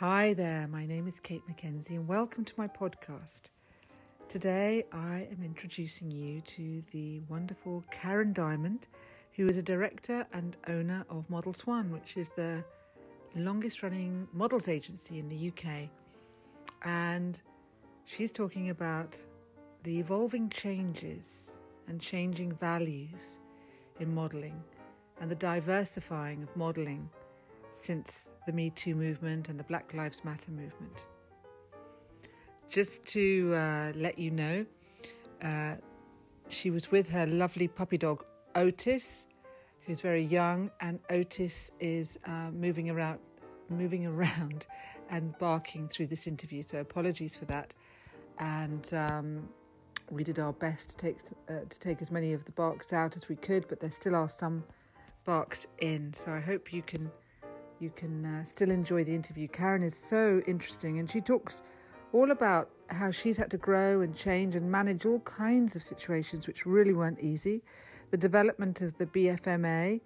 Hi there, my name is Kate Mackenzie and welcome to my podcast. Today I am introducing you to the wonderful Karen Diamond, who is a director and owner of Models One, which is the longest running models agency in the UK. And she's talking about the evolving changes and changing values in modelling and the diversifying of modelling since the Me Too movement and the Black Lives Matter movement. Just to let you know, she was with her lovely puppy dog Otis, who's very young, and Otis is moving around and barking through this interview, so apologies for that. And we did our best to take as many of the barks out as we could, but there still are some barks in, so I hope you can still enjoy the interview. Karen is so interesting, and she talks all about how she's had to grow and change and manage all kinds of situations which really weren't easy, the development of the BFMA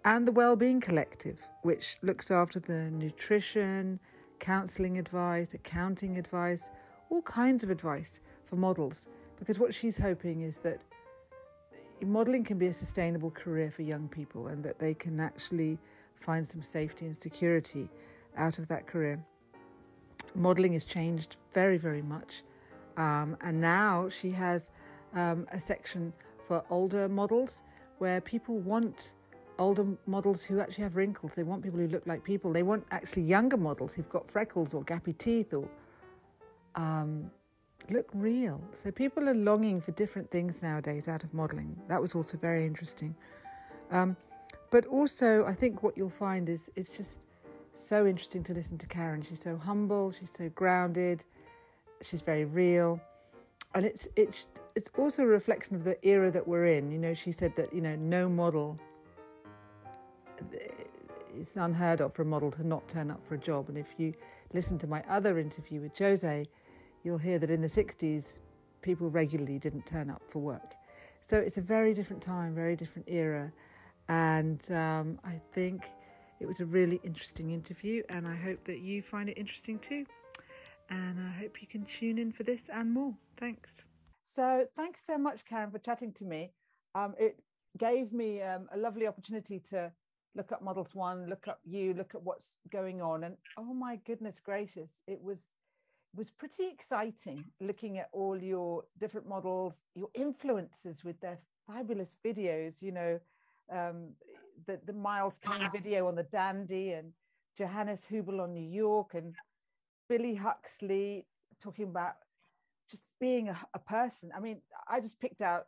and the Wellbeing Collective, which looks after the nutrition, counselling advice, accounting advice, all kinds of advice for models, because what she's hoping is that modelling can be a sustainable career for young people and that they can actually find some safety and security out of that career. Modelling has changed very, very much. And now she has a section for older models where people want older models who actually have wrinkles. They want people who look like people. They want actually younger models who've got freckles or gappy teeth or look real. So people are longing for different things nowadays out of modelling. That was also very interesting. But also, I think what you'll find is it's just so interesting to listen to Karen. She's so humble, she's so grounded, she's very real. And it's also a reflection of the era that we're in. You know, she said that, no model, it's unheard of for a model to not turn up for a job. And if you listen to my other interview with Jose, you'll hear that in the 60s, people regularly didn't turn up for work. So it's a very different time, very different era. And I think it was a really interesting interview, and I hope that you find it interesting too. And I hope you can tune in for this and more. Thanks. So thanks so much, Karen, for chatting to me. It gave me a lovely opportunity to look up Models One, look up you, look at what's going on. And oh my goodness gracious, it was pretty exciting looking at all your different models, your influencers with their fabulous videos, the Miles Kane video on the Dandy, and Johannes Hubel on New York, and Billy Huxley talking about just being a person. I mean, I picked out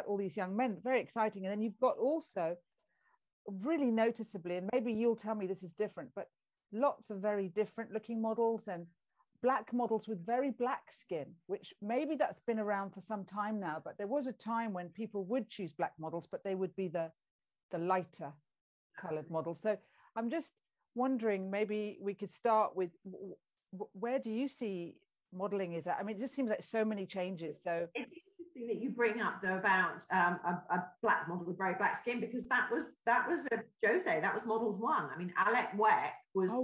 all these young men, very exciting. And then you've got also really noticeably, and maybe you'll tell me this is different, but lots of very different looking models and black models with very black skin, which maybe that's been around for some time now, but there was a time when people would choose black models, but they would be the lighter colored models. So I'm just wondering, maybe we could start with, where do you see modeling is at? I mean, it just seems like so many changes. So it's interesting that you bring up though about a black model with very black skin, because that was a Jose, that was Models One. I mean, Alec Weck was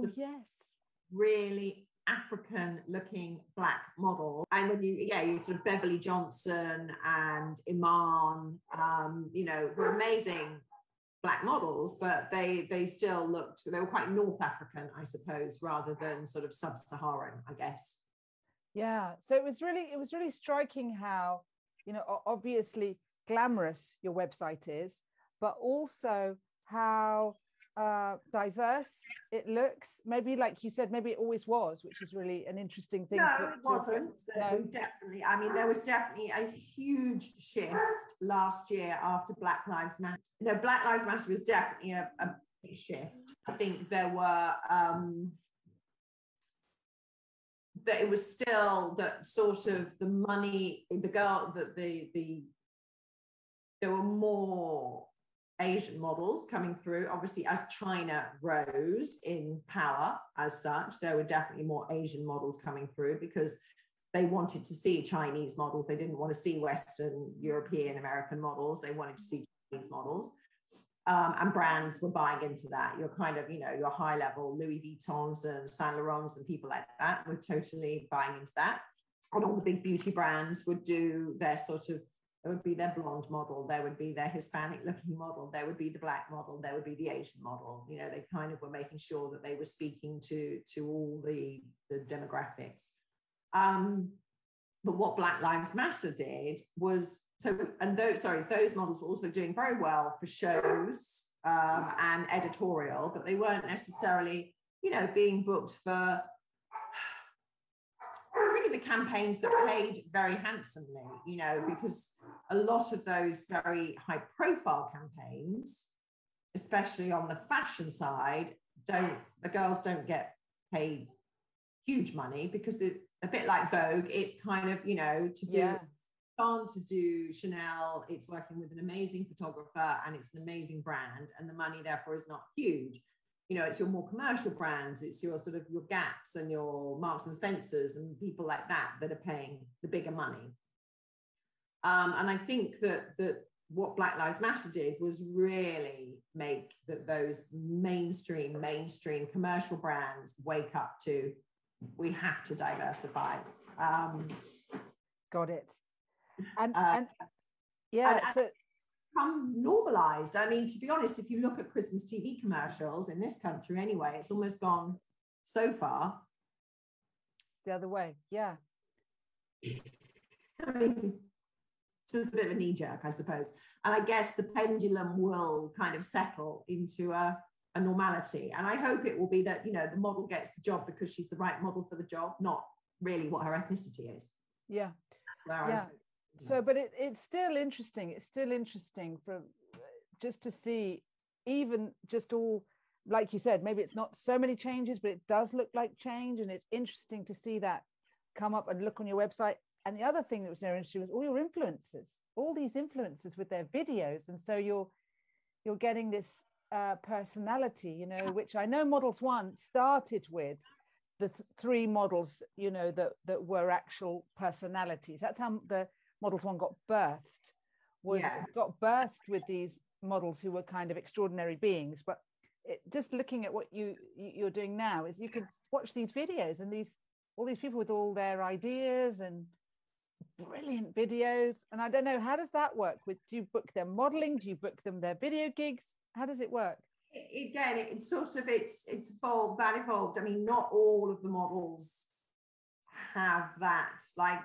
really African looking black model. And when you sort of Beverly Johnson and Iman, were amazing black models, but they still they were quite North African, I suppose, rather than sort of sub-Saharan, I guess. Yeah, so it was really striking how, obviously glamorous your website is, but also how diverse it looks. Maybe, like you said, maybe it always was, which is really an interesting thing. No, it wasn't. Definitely. I mean, there was definitely a huge shift last year after Black Lives Matter. Black Lives Matter was definitely a big shift. I think there were that it was still that sort of the money, the girl, that there were more Asian models coming through. Obviously, as China rose in power as such, there were definitely more Asian models coming through because they wanted to see Chinese models. They didn't want to see Western, European, American models. They wanted to see Chinese models. And brands were buying into that. Your kind of, your high level Louis Vuittons and Saint Laurents and people like that were totally buying into that. And all the big beauty brands would do their sort of, there would be their blonde model, there would be their Hispanic looking model, there would be the black model, there would be the Asian model. They kind of were making sure that they were speaking to all the demographics. But what Black Lives Matter did was, those models were also doing very well for shows and editorial, but they weren't necessarily, being booked for really the campaigns that paid very handsomely, because a lot of those very high profile campaigns, especially on the fashion side, the girls don't get paid huge money, because it's a bit like Vogue. It's kind of, to do Chanel, it's working with an amazing photographer and it's an amazing brand, and the money therefore is not huge. It's your more commercial brands, it's your sort of your Gaps and your Marks and Spencers and people like that are paying the bigger money. And I think that what Black Lives Matter did was really make those mainstream commercial brands wake up to, we have to diversify. Got it. And become normalized. I mean, to be honest, if you look at Christmas TV commercials in this country anyway, it's almost gone so far the other way. Yeah. I mean, it's just a bit of a knee jerk, I suppose. And I guess the pendulum will kind of settle into a normality. And I hope it will be that, the model gets the job because she's the right model for the job, not really what her ethnicity is. Yeah. Yeah. So, but it's still interesting. It's still interesting just to see, even just all, like you said, maybe it's not so many changes, but it does look like change. And it's interesting to see that come up and look on your website. And the other thing that was very interesting was all your influencers, all these influencers with their videos. And so you're getting this personality, which I know Models One started with the three models, that were actual personalities. That's how the Models One got birthed with these models who were kind of extraordinary beings. But just looking at what you're doing now is you can watch these videos and all these people with all their ideas and brilliant videos. And I don't know, how does that work? Do you book them modeling? Do you book them their video gigs? How does it work? Again, it's evolved. I mean, not all of the models have that, like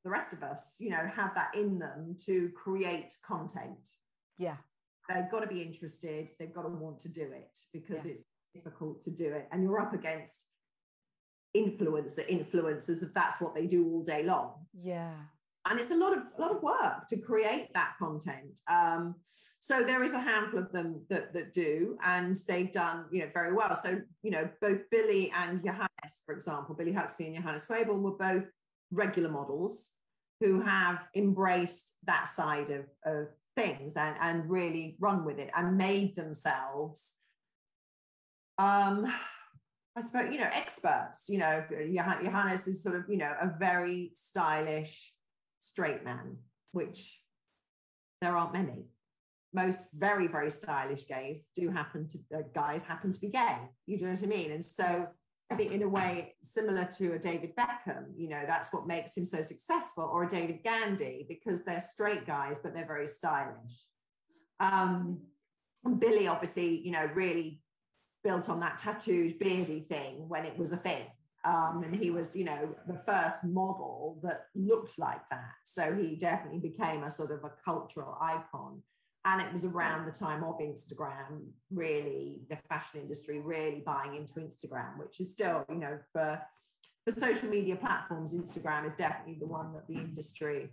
the rest of us, have that in them to create content. Yeah. They've got to be interested. They've got to want to do it, because it's difficult to do it. And you're up against influencers if that's what they do all day long. Yeah. And it's a lot of work to create that content. So there is a handful of them that do, and they've done, very well. So, both Billy and Johannes, for example, Billy Huxley and Johannes Quable were both regular models who have embraced that side of things and really run with it and made themselves, I suppose, experts. Johannes is sort of, a very stylish straight man, which there aren't many. Most very, very stylish guys happen to be gay. You know what I mean? And so I think in a way similar to a David Beckham, that's what makes him so successful, or a David Gandy, because they're straight guys, but they're very stylish. And Billy obviously, really built on that tattooed beardy thing when it was a thing. And he was, the first model that looked like that. So he definitely became a sort of a cultural icon. And it was around the time of Instagram, really, the fashion industry really buying into Instagram, which is still, for social media platforms, Instagram is definitely the one that the industry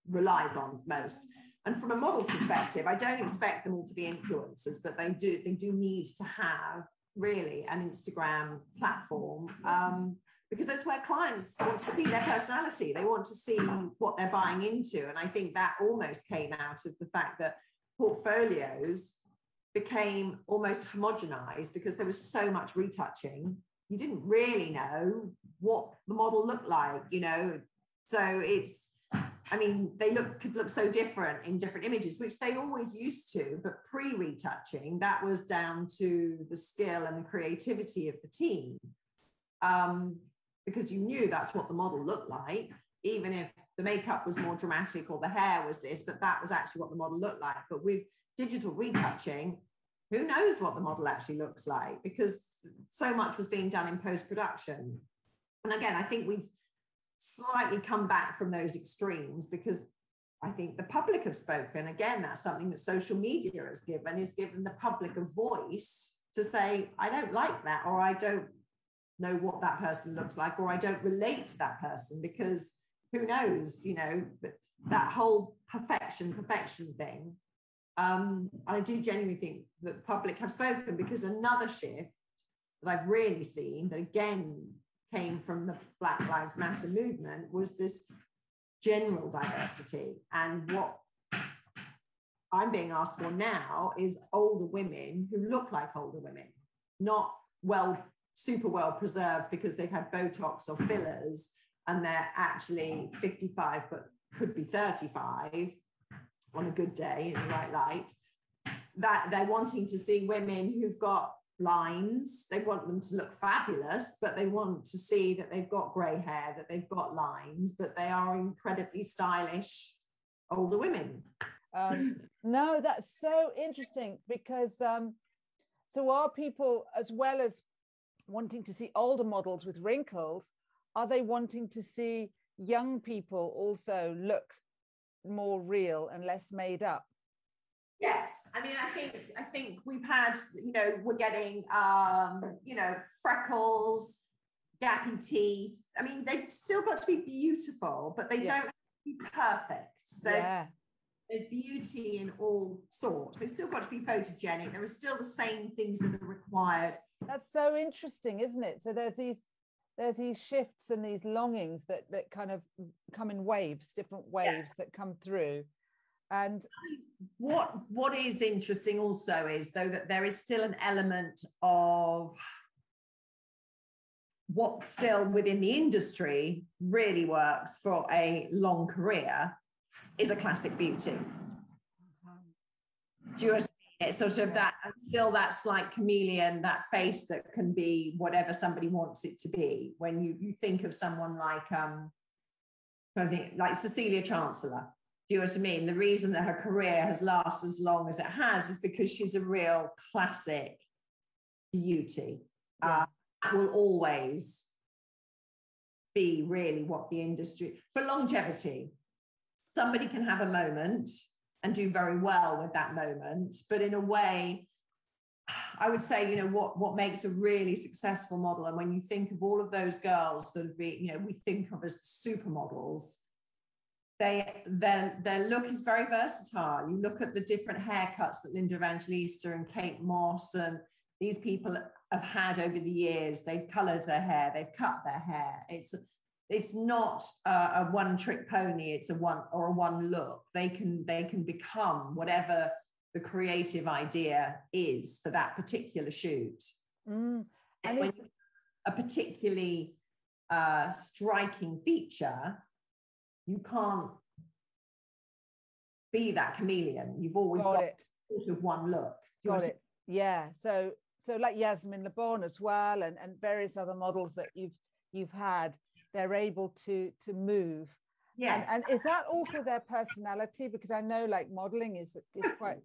relies on most. And from a model's perspective, I don't expect them all to be influencers, but they do need to have really an Instagram platform, because that's where clients want to see their personality. They want to see what they're buying into. And I think that almost came out of the fact that portfolios became almost homogenized because there was so much retouching. You didn't really know what the model looked like, So I mean, could look so different in different images, which they always used to, but pre-retouching, that was down to the skill and the creativity of the team. Because you knew that's what the model looked like, even if the makeup was more dramatic or the hair was this, but that was actually what the model looked like. But with digital retouching, who knows what the model actually looks like, because so much was being done in post-production. And again, I think we've slightly come back from those extremes, because I think the public have spoken. Again, that's something that social media has given, is given the public a voice to say, I don't like that, or I don't know what that person looks like, or I don't relate to that person, because who knows, you know, that whole perfection thing. I do genuinely think that the public have spoken, because another shift that I've really seen that again came from the Black Lives Matter movement was this general diversity. And what I'm being asked for now is older women who look like older women, not super well preserved because they've had Botox or fillers and they're actually 55 but could be 35 on a good day in the right light. That they're wanting to see women who've got lines. They want them to look fabulous, but they want to see that they've got grey hair, that they've got lines, but they are incredibly stylish older women. No, that's so interesting, because so are people, as well as wanting to see older models with wrinkles, are they wanting to see young people also look more real and less made up? Yes, I mean, I think we've had, you know, we're getting, you know, freckles, gappy teeth. I mean, they've still got to be beautiful, but they don't have to be perfect. So there's beauty in all sorts. They've still got to be photogenic. There are still the same things that are required. That's so interesting, isn't it? So there's these shifts and these longings that kind of come in waves, different waves that come through. And what is interesting also is, though, that there is still an element of what still within the industry really works for a long career is a classic beauty. Do you understand? It's sort of that, and still that slight chameleon, that face that can be whatever somebody wants it to be. When you think of someone like Cecilia Chancellor, do you know what I mean? The reason that her career has lasted as long as it has is because she's a real classic beauty. Will always be really what the industry, for longevity. Somebody can have a moment and do very well with that moment, but in a way, I would say, you know, what makes a really successful model, and when you think of all of those girls that have been, you know, we think of as supermodels, their look is very versatile. You look at the different haircuts that Linda Evangelista and Kate Moss and these people have had over the years. They've coloured their hair, they've cut their hair. It's not a one-trick pony. It's a one look. They can become whatever the creative idea is for that particular shoot. And when a particularly striking feature, you can't be that chameleon. You've always got sort of one look. Got it. Yeah. So like Yasmin Le Bon as well, and various other models that you've had, they're able to move. Yeah. And is that also their personality? Because I know like modeling is quite,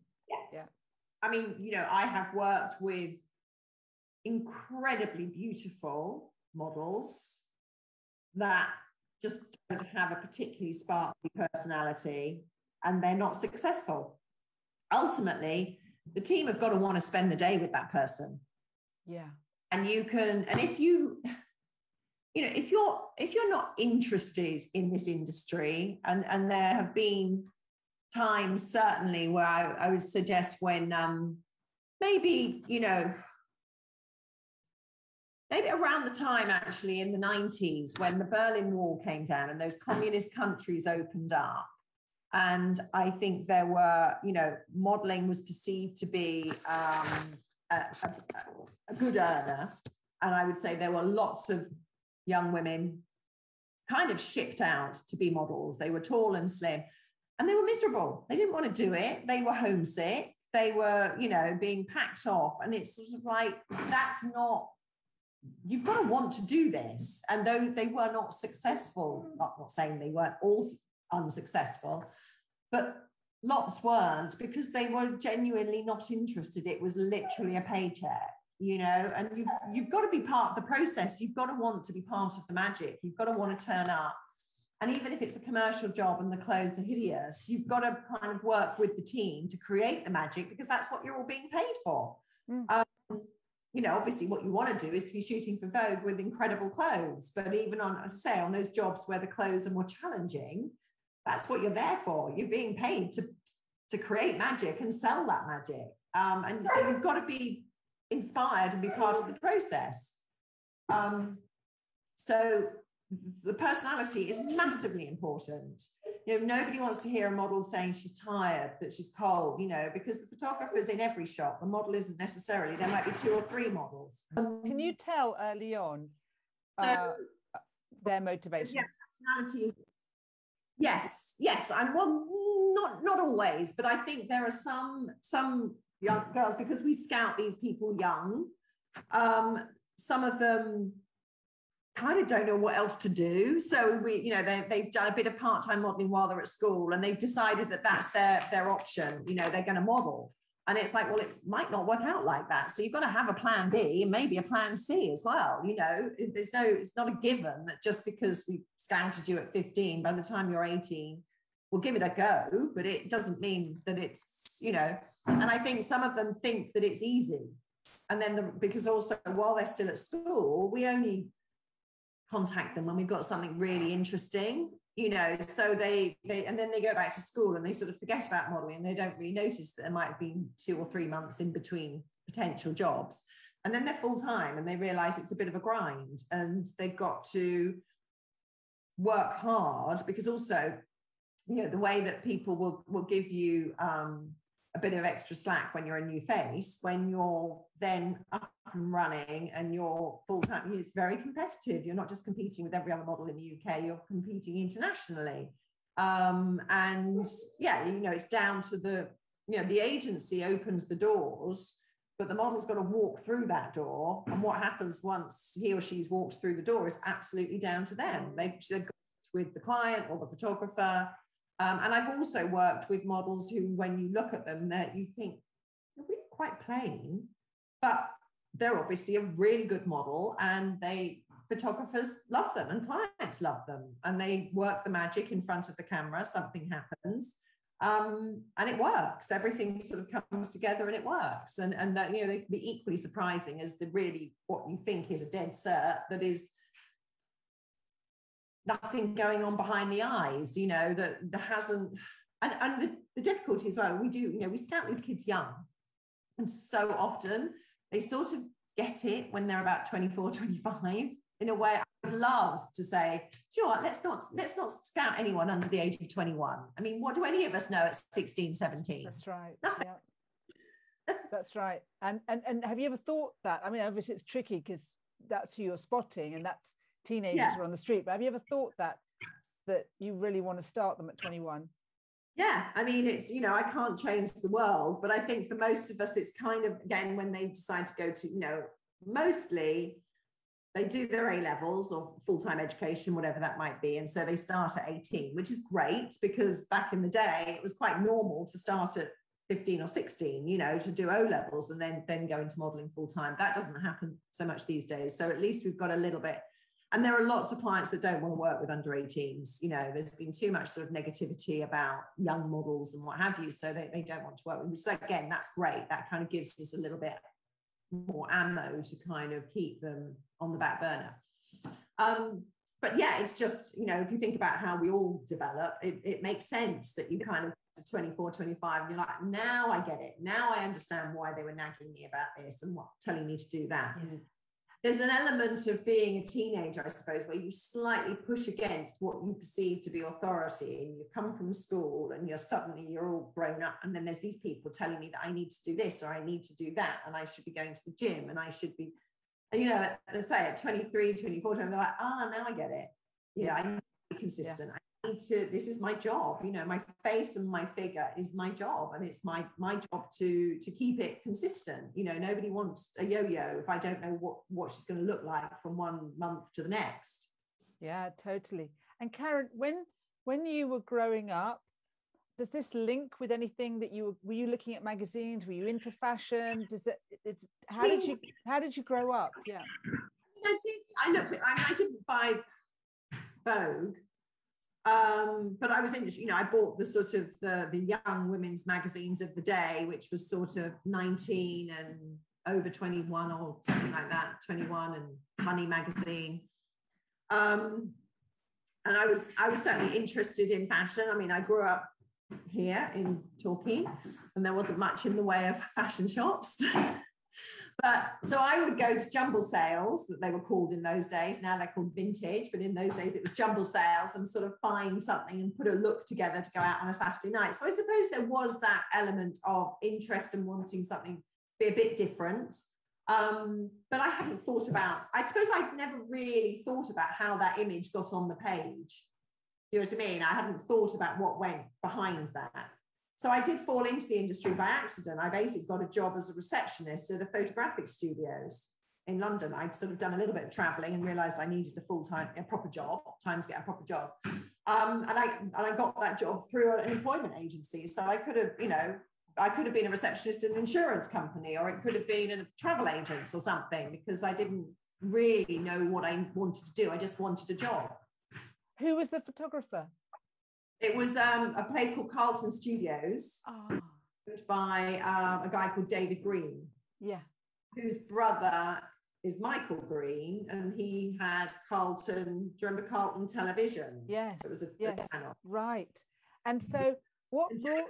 I mean, you know, I have worked with incredibly beautiful models that just don't have a particularly sparkly personality, and they're not successful. Ultimately, the team have got to want to spend the day with that person. Yeah. And you can, and if you know, if you're not interested in this industry, and there have been times certainly where I would suggest when maybe, you know, maybe around the time actually in the 90s when the Berlin Wall came down and those communist countries opened up. And I think there were, you know, modeling was perceived to be a good earner. And I would say there were lots of young women kind of shipped out to be models. They were tall and slim, and they were miserable. They didn't want to do it. They were homesick. They were, you know, being packed off. And it's sort of like, that's not, you've got to want to do this. And though they were not successful, not saying they weren't all unsuccessful, but lots weren't, because they were genuinely not interested. It was literally a paycheck, you know, and you've got to be part of the process. You've got to want to be part of the magic. You've got to want to turn up. And even if it's a commercial job and the clothes are hideous, you've got to kind of work with the team to create the magic, because that's what you're all being paid for. You know, obviously what you want to do is to be shooting for Vogue with incredible clothes. But even on, as I say, on those jobs where the clothes are more challenging, that's what you're there for. You're being paid to create magic and sell that magic. And so you've got to be inspired and be part of the process. So the personality is massively important. You know, nobody wants to hear a model saying she's tired, that she's cold, you know, because the photographer's in every shot. The model isn't necessarily, there might be 2 or 3 models. Can you tell early on their motivation? Yeah, personality is, yes. I'm, well, not always, but I think there are some young girls, because we scout these people young, some of them kind of don't know what else to do. So they've done a bit of part-time modeling while they're at school, and they've decided that that's their option. You know, they're going to model. And it's like, well, it might not work out like that. So you've got to have a plan B and maybe a plan C as well. You know, it's not a given that just because we scouted you at 15, by the time you're 18, we'll give it a go, but it doesn't mean that it's, you know, and I think some of them think that it's easy. And then because also while they're still at school, we only contact them when we've got something really interesting, you know, so they and then they go back to school and they sort of forget about modeling, and they don't really notice that there might have been 2 or 3 months in between potential jobs, and then they're full time and they realize it's a bit of a grind, and they've got to work hard, because also, you know, the way that people will give you a bit of extra slack when you're a new face, when you're then up and running and you're full-time, it's very competitive. You're not just competing with every other model in the UK, you're competing internationally. And yeah, you know, it's down to the agency opens the doors, but the model's got to walk through that door. And what happens once he or she's walked through the door is absolutely down to them. They've got with the client or the photographer. And I've also worked with models who, when you look at them, that you think they're really quite plain, but they're obviously a really good model, and photographers love them and clients love them, and they work the magic in front of the camera. Something happens, and it works. Everything sort of comes together and it works. And that, you know, they can be equally surprising as the really what you think is a dead cert that is nothing going on behind the eyes, you know, that there hasn't, and the difficulty as well, we scout these kids young, and so often they sort of get it when they're about 24, 25. In a way, I would love to say, you know what, let's not scout anyone under the age of 21. I mean, what do any of us know at 16, 17? That's right. Yeah. That's right. And have you ever thought that? I mean, obviously it's tricky because that's who you're spotting, and that's teenagers who are on the street, but have you ever thought that you really want to start them at 21? Yeah, I mean, it's, you know, I can't change the world, but I think for most of us, it's kind of, again, when they decide to go to, you know, mostly they do their A-levels or full-time education, whatever that might be, and so they start at 18, which is great, because back in the day, it was quite normal to start at 15 or 16, you know, to do O-levels and then go into modeling full-time. That doesn't happen so much these days, so at least we've got a little bit. And there are lots of clients that don't want to work with under 18s. You know, there's been too much sort of negativity about young models and what have you. So they don't want to work with them. So again, that's great. That kind of gives us a little bit more ammo to kind of keep them on the back burner. But yeah, it's just, you know, if you think about how we all develop, it makes sense that you kind of to 24, 25, and you're like, now I get it. Now I understand why they were nagging me about this and telling me to do that. Yeah. There's an element of being a teenager, I suppose, where you slightly push against what you perceive to be authority, and you come from school and you're all grown up, and then there's these people telling me that I need to do this or I need to do that, and I should be going to the gym, and I should be, and, you know, let's say at 23, 24, they're like, now I get it. You know, I need to be consistent. I need to, this is my job, you know, my face and my figure is my job, and it's my job to keep it consistent. You know, nobody wants a yo-yo if I don't know what she's going to look like from one month to the next. Yeah, totally. And Karen, when you were growing up, does this link with anything that were you looking at magazines? Were you into fashion? How did you grow up? Yeah. I didn't buy Vogue, but I was interested, you know, I bought the sort of the young women's magazines of the day, which was sort of 19 and over 21 or something like that, 21 and Honey magazine. And I was certainly interested in fashion. I mean, I grew up here in Torquay, and there wasn't much in the way of fashion shops. But so I would go to jumble sales, that they were called in those days. Now they're called vintage, but in those days it was jumble sales, and sort of find something and put a look together to go out on a Saturday night. So I suppose there was that element of interest and wanting something be a bit different. But I hadn't thought about, I suppose I'd never really thought about how that image got on the page. Do you know what I mean? I hadn't thought about what went behind that. So I did fall into the industry by accident. I basically got a job as a receptionist at a photographic studios in London. I'd sort of done a little bit of traveling and realized I needed a proper job, time to get a proper job. And I got that job through an employment agency. So I could have, you know, I could have been a receptionist in an insurance company, or it could have been a travel agent or something, because I didn't really know what I wanted to do. I just wanted a job. Who was the photographer? It was a place called Carlton Studios, by a guy called David Green. Yeah. Whose brother is Michael Green, and he had Carlton. Do you remember Carlton Television? Yes. It was a channel. Right. And so what brought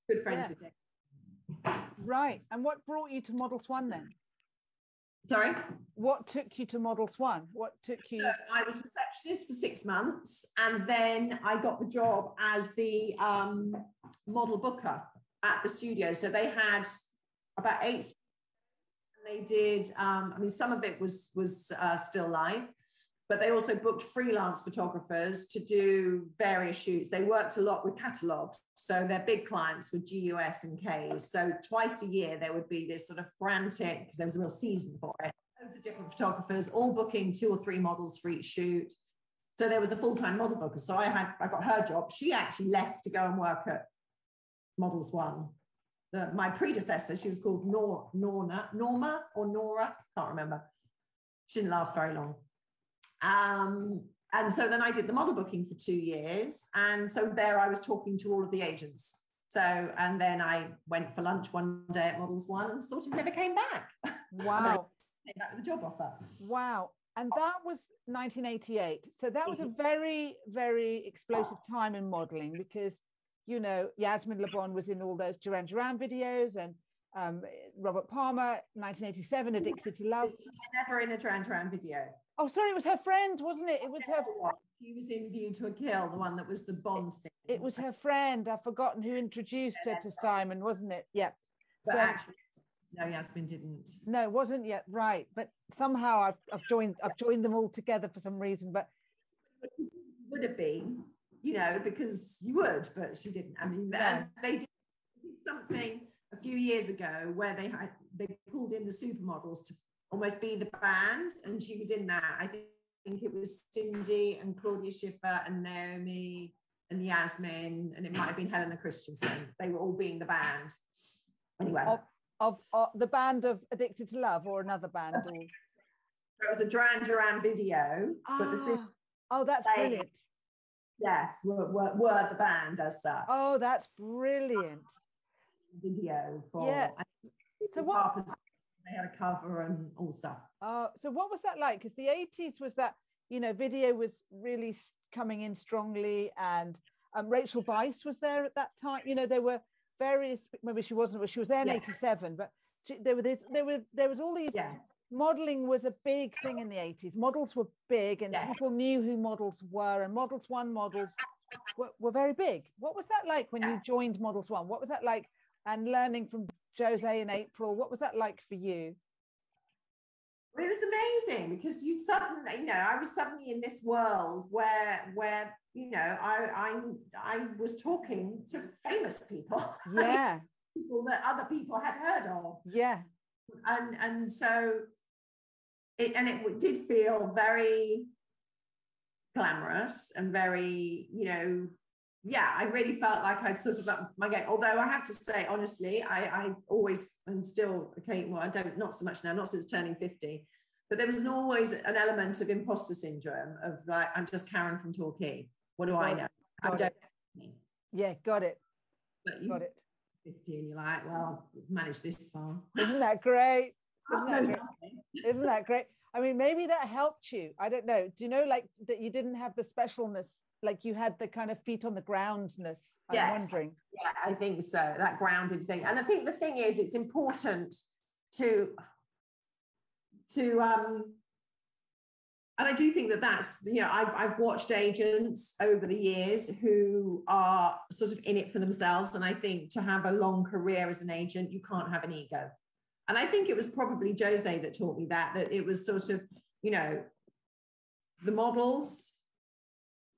good friends with David. Right. And what brought you to Models One then? Sorry? What took you to Models One? What took you? So I was receptionist for 6 months, and then I got the job as the model booker at the studio. So they had about 8. And they did, I mean, some of it was still live, but they also booked freelance photographers to do various shoots. They worked a lot with catalogs. So their big clients were GUS and K's. So twice a year, there would be this sort of frantic, because there was a real season for it, loads of different photographers, all booking 2 or 3 models for each shoot. So there was a full-time model booker. So I got her job. She actually left to go and work at Models One. My predecessor, she was called Norma or Nora, can't remember. She didn't last very long. And so then I did the model booking for 2 years. And so there I was talking to all of the agents. So, and then I went for lunch one day at Models One and sort of never came back. Wow. Came back with a job offer. Wow. And that was 1988. So that was a very, very explosive time in modeling, because, you know, Yasmin Le Bon was in all those Duran Duran videos, and Robert Palmer, 1987, Addicted to Love. She's never in a Duran Duran video. Oh, sorry, it was her friend, wasn't it? It was her. She was in View to a Kill, the one that was the Bond thing. It was her friend. I've forgotten who introduced her to Simon, wasn't it? Yeah. But so, actually, no, Yasmin didn't. No, it wasn't yet. Right, but somehow I've joined them all together for some reason. But would have been, you know, because you would, but she didn't. I mean, and they did something a few years ago where they pulled in the supermodels to almost be the band, and she was in that. I think it was Cindy and Claudia Schiffer and Naomi and Yasmin, and it might have been Helena Christensen. They were all being the band. Anyway. Of the band of Addicted to Love, or another band? Or... It was a Duran Duran video. But that's brilliant. Yes, were the band as such. Oh, that's brilliant. Video for So what? They had a cover and all stuff. So what was that like? Because the 80s was that, you know, video was really coming in strongly, and Rachel Weisz was there at that time. You know, there were various, maybe she wasn't, but she was there in 87, but there was all these, modeling was a big thing in the 80s. Models were big, and people knew who models were, and Models One models were very big. What was that like when you joined Models One? What was that like? And learning from Jose and April, what was that like for you? It was amazing because you suddenly, you know, I was suddenly in this world where you know, I was talking to famous people. Yeah. People that other people had heard of. Yeah. And so it did feel very glamorous and very, you know, yeah, I really felt like I'd sort of up my game. Although I have to say, honestly, I always, and still, okay, well, I don't, not so much now, not since turning 50, but there was always an element of imposter syndrome of like, I'm just Karen from Torquay. What do I know? I don't. Yeah, got it. But you got it. 50 and you're like, well, we've managed this far. Isn't that great? Isn't that great? I mean, maybe that helped you. I don't know. Do you know, like, that you didn't have the specialness, like you had the kind of feet on the groundness? I'm wondering. Yeah, I think so. That grounded thing. And I think the thing is, it's important to and I do think that that's, you know, I've watched agents over the years who are sort of in it for themselves. And I think to have a long career as an agent, you can't have an ego. And I think it was probably Jose that taught me that it was sort of, you know, the models,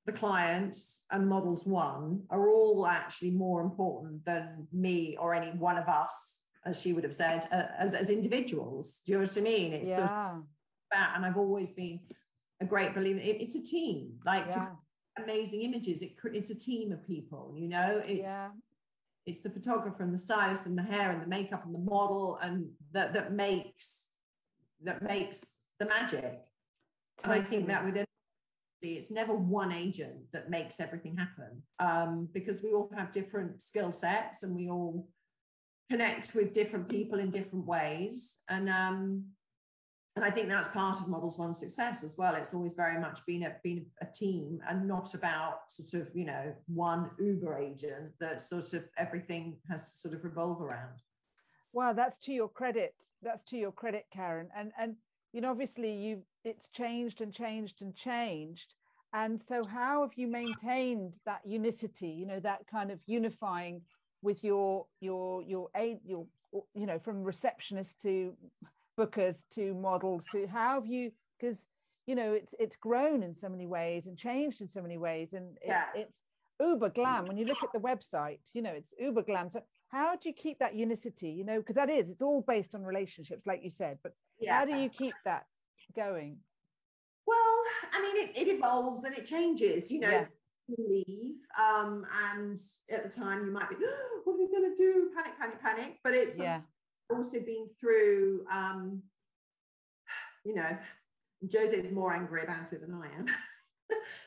the clients, and models one are all actually more important than me or any one of us, as she would have said, as individuals. Do you know what I mean? It's sort of that, and I've always been a great believer. It's a team, like to amazing images. It's a team of people, you know. It's the photographer and the stylist and the hair and the makeup and the model, and that makes the magic. Totally. And I think that within it's never one agent that makes everything happen, because we all have different skill sets and we all connect with different people in different ways. And I think that's part of Models One's success as well. It's always very much been a team and not about sort of, you know, one Uber agent that sort of everything has to sort of revolve around. Wow, that's to your credit. That's to your credit, Karen. And you know, obviously it's changed and changed and changed. And so how have you maintained that unicity, you know, that kind of unifying with your aid, you know, from receptionists to bookers to models to how have you, because you know it's grown in so many ways and changed in so many ways, and it's uber glam when you look at the website, you know, it's uber glam. So how do you keep that unicity, you know, because it's all based on relationships like you said, but how do you keep that going? Well, I mean, it evolves and it changes, you know. You leave and at the time you might be, oh, what are we going to do, panic, but it's also been through, you know, Jose is more angry about it than I am.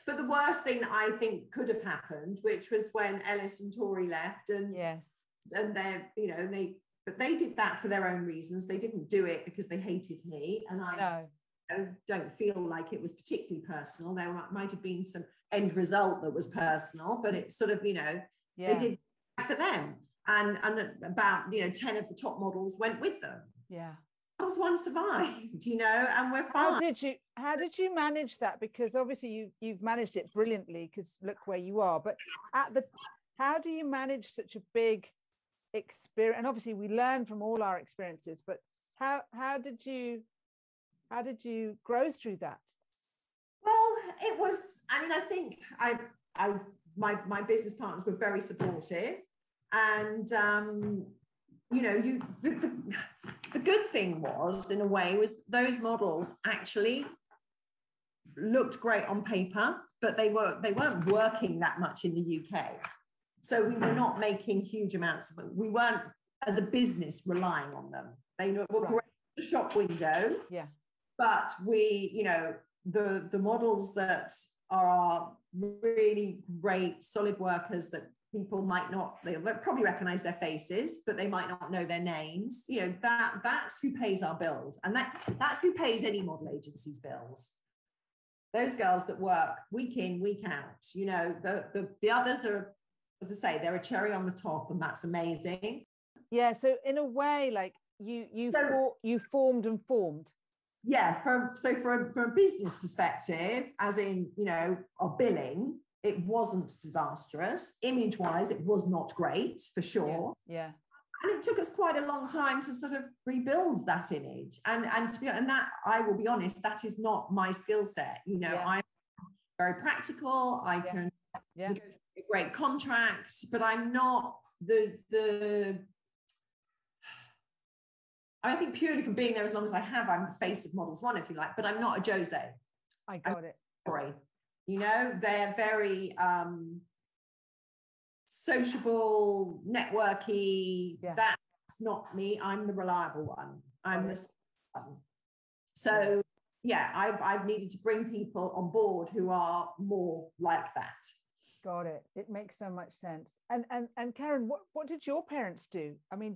But the worst thing that I think could have happened, which was when Ellis and Tori left, and they're, you know, but they did that for their own reasons. They didn't do it because they hated me, and I don't feel like it was particularly personal. There might have been some end result that was personal, but it's sort of, you know, they did for them. And about, you know, 10 of the top models went with them. Yeah. Models One survived, you know, and we're fine. How did you manage that? Because obviously you've managed it brilliantly, because look where you are. But how do you manage such a big experience? And obviously we learn from all our experiences, but how did you grow through that? Well, it was, I mean, I think my business partners were very supportive. And, you know, the good thing was, in a way, was those models actually looked great on paper, but they weren't working that much in the UK. So we were not making huge amounts of it. We weren't, as a business, relying on them. They were great in the shop window. Yeah. But we, you know, the models that are really great, solid workers that people might not, they'll probably recognize their faces, but they might not know their names. You know, that's who pays our bills. And that's who pays any model agency's bills. Those girls that work week in, week out. You know, the others are, as I say, they're a cherry on the top, and that's amazing. Yeah, so in a way, like you formed and formed. Yeah, for a business perspective, as in, you know, our billing, it wasn't disastrous. Image-wise, it was not great, for sure. Yeah. And it took us quite a long time to sort of rebuild that image. And to be, and that, I will be honest, that is not my skill set. You know, I'm very practical. I can negotiate a great contract, but I'm not I think purely from being there as long as I have, I'm the face of Models One, if you like, but I'm not a Jose. I got it. Sorry. You know, they're very sociable, networky. That's not me. I'm the reliable one. I'm the one. So yeah, I've needed to bring people on board who are more like that. Got it. It makes so much sense. And Karen, what did your parents do? I mean,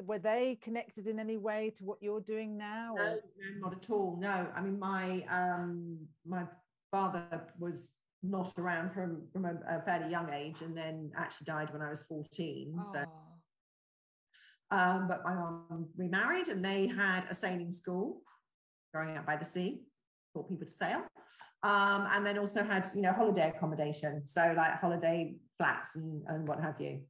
were they connected in any way to what you're doing now? No, not at all. No, I mean, my father was not around from a fairly young age, and then actually died when I was 14. Oh. So, but my mum remarried, and they had a sailing school growing up by the sea, taught people to sail, and then also had, you know, holiday accommodation, so like holiday flats and what have you.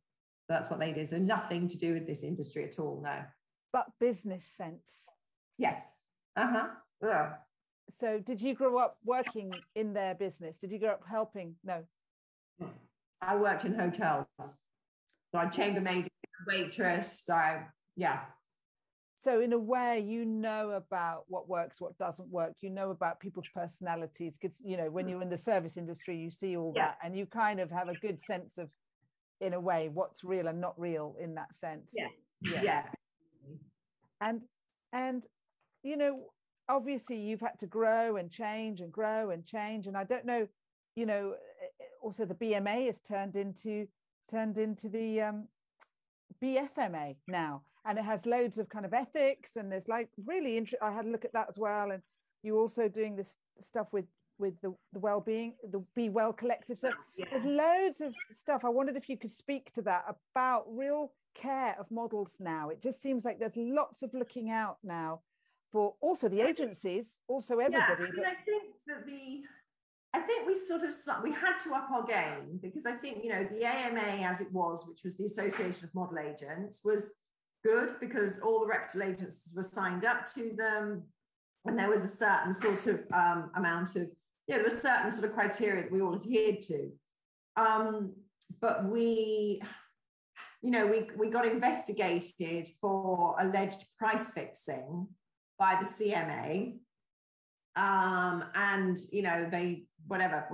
That's what they did. So nothing to do with this industry at all. No. But business sense. Yes. Yeah. So did you grow up working in their business? Did you grow up helping? No. I worked in hotels. So I chambermaid, waitress. Yeah. So in a way, you know about what works, what doesn't work. You know about people's personalities. Because, you know, when you're in the service industry, you see all that, and you kind of have a good sense of, in a way, what's real and not real in that sense. Yeah. And you know, obviously you've had to grow and change and grow and change. And I don't know, you know, also the BMA has turned into the BFMA now, and it has loads of kind of ethics, and there's like really I had a look at that as well. And you also doing this stuff with the well-being, the Be Well Collective. So there's loads of stuff. I wondered if you could speak to that about real care of models now. It just seems like there's lots of looking out now for also the agencies, also everybody. I mean, I think we sort of, we had to up our game, because I think, you know, the AMA as it was, which was the Association of Model Agents, was good because all the reputable agencies were signed up to them, and there was a certain sort of amount of, there was certain sort of criteria that we all adhered to. But we, you know, we got investigated for alleged price fixing by the CMA. And, you know, they, whatever,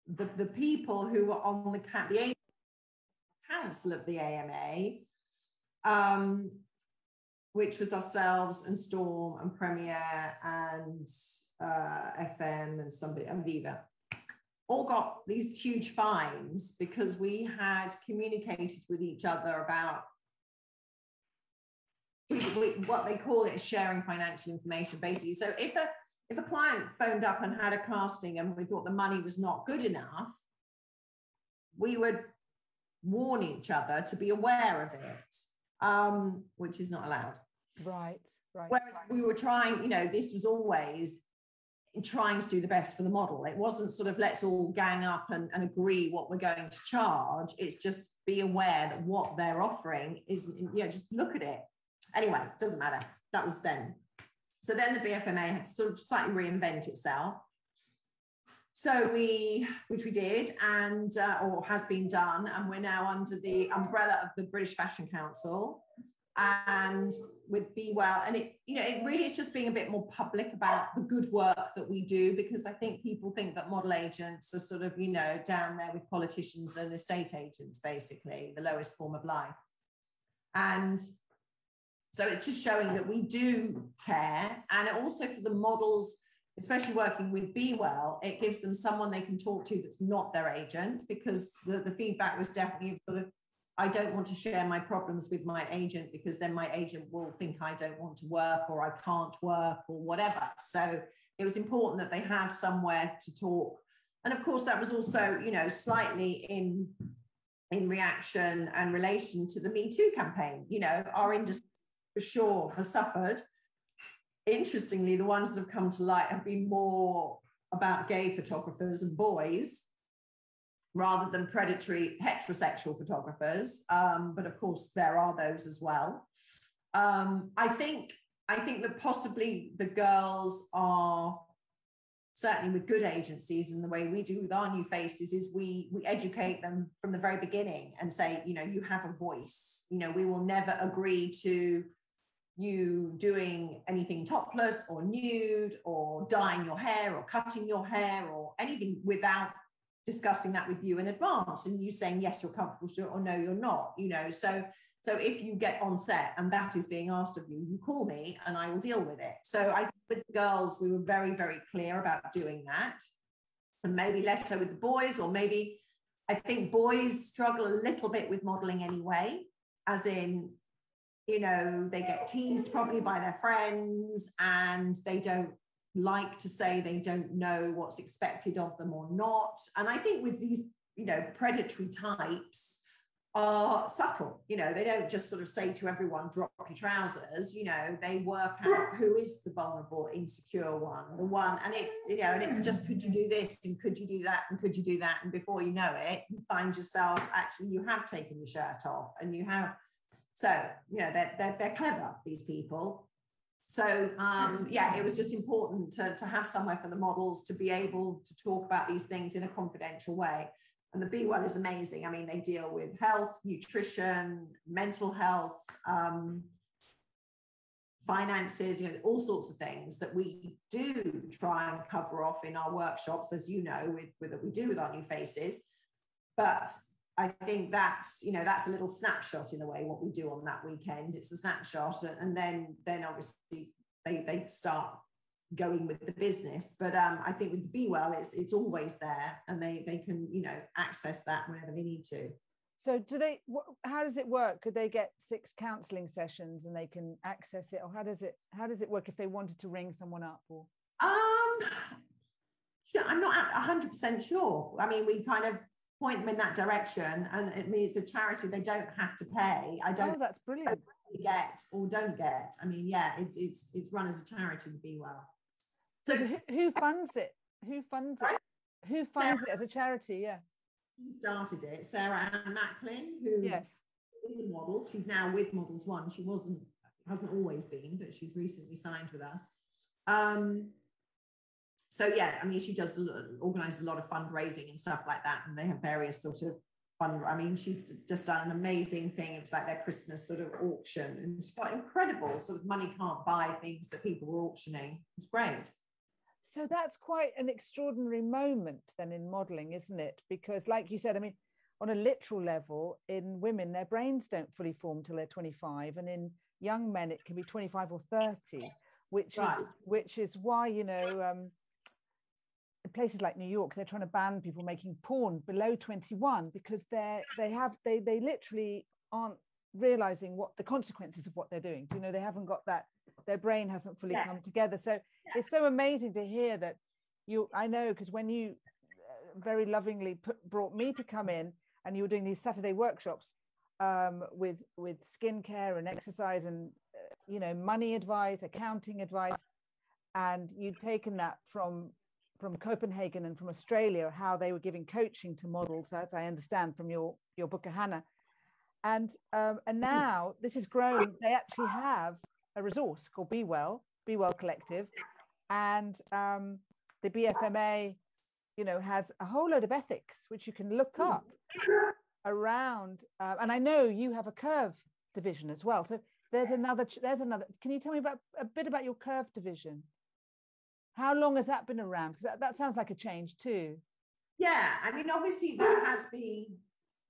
the people who were on the council of the AMA, which was ourselves and Storm and Premier and FM and somebody, and Viva, all got these huge fines because we had communicated with each other about what they call it, sharing financial information, basically. So if a client phoned up and had a casting and we thought the money was not good enough, we would warn each other to be aware of it, which is not allowed. Right. Whereas we were trying, you know, this was always trying to do the best for the model. It wasn't sort of let's all gang up and agree what we're going to charge. It's just be aware that what they're offering isn't, you know, just look at it. Anyway, it doesn't matter. That was then. So then the BFMA had to sort of slightly reinvent itself. So which we did, and or has been done, and we're now under the umbrella of the British Fashion Council, and with Be Well, and it, you know, it really is just being a bit more public about the good work that we do, because I think people think that model agents are sort of, you know, down there with politicians and estate agents, basically the lowest form of life. And so it's just showing that we do care, and also for the models, especially working with Be Well, it gives them someone they can talk to that's not their agent, because the feedback was definitely sort of, I don't want to share my problems with my agent because then my agent will think I don't want to work or I can't work or whatever. So it was important that they have somewhere to talk. And of course, that was also, you know, slightly in reaction and relation to the Me Too campaign. You know, our industry for sure has suffered. Interestingly, the ones that have come to light have been more about gay photographers and boys, rather than predatory heterosexual photographers. But of course, there are those as well. I think that possibly the girls are, certainly with good agencies, and the way we do with our new faces is we educate them from the very beginning and say, you know, you have a voice. You know, we will never agree to you doing anything topless or nude or dyeing your hair or cutting your hair or anything without discussing that with you in advance and you saying yes, you're comfortable to do it, or no, you're not. You know, so if you get on set and that is being asked of you, you call me and I will deal with it. So I think with the girls, we were very, very clear about doing that. And maybe less so with the boys, or maybe I think boys struggle a little bit with modeling anyway, as in, you know, they get teased probably by their friends and they don't like to say they don't know what's expected of them or not. And I think with these, you know, predatory types, are subtle. You know, they don't just sort of say to everyone, drop your trousers. You know, they work out who is the vulnerable, insecure one, the one, and it, you know, and it's just, could you do this and could you do that and could you do that? And before you know it, you find yourself actually you have taken your shirt off and you have. So, you know, they're clever, these people. So yeah, it was just important to have somewhere for the models to be able to talk about these things in a confidential way. And the Be Well is amazing. I mean, they deal with health, nutrition, mental health, finances, you know, all sorts of things that we do try and cover off in our workshops, as you know, with what we do with our new faces. But I think that's, you know, that's a little snapshot in a way, what we do on that weekend. It's a snapshot. And then obviously they start going with the business. But I think with the Be Well, it's always there, and they can, you know, access that whenever they need to. So how does it work? Could they get 6 counselling sessions and they can access it, or how does it work if they wanted to ring someone up? Or I'm not 100% sure. I mean, we kind of point them in that direction, and it means it's a charity. They don't have to pay. Oh, that's brilliant. Get or don't get. I mean, yeah, it's run as a charity to Be Well. So who funds it? Who funds it? Who funds it as a charity? Yeah. She started it, Sarah Ann Macklin, who is a model. She's now with Models One. She hasn't always been, but she's recently signed with us. So yeah, I mean, she organizes a lot of fundraising and stuff like that, and they have various sort of I mean, she's just done an amazing thing. It was like their Christmas sort of auction, and she's got incredible sort of money can't buy things that people were auctioning. It's great. So that's quite an extraordinary moment then in modeling, isn't it? Because like you said, I mean, on a literal level, in women, their brains don't fully form till they're 25. And in young men, it can be 25 or 30, which is why, you know, in places like New York, they're trying to ban people making porn below 21 because they literally aren't realizing what the consequences of what they're doing. You know, they haven't got that, their brain hasn't fully come together. So it's so amazing to hear that I know, because when you very lovingly brought me to come in and you were doing these Saturday workshops with skincare and exercise and, you know, money advice, accounting advice, and you'd taken that from Copenhagen and from Australia, how they were giving coaching to models, as I understand from your book, Hannah. And now this has grown. They actually have a resource called Be Well Collective. And the BFMA, you know, has a whole load of ethics, which you can look up around. And I know you have a curve division as well. So there's another, can you tell me a bit about your curve division? How long has that been around? Because that sounds like a change too. Yeah, I mean, obviously there has been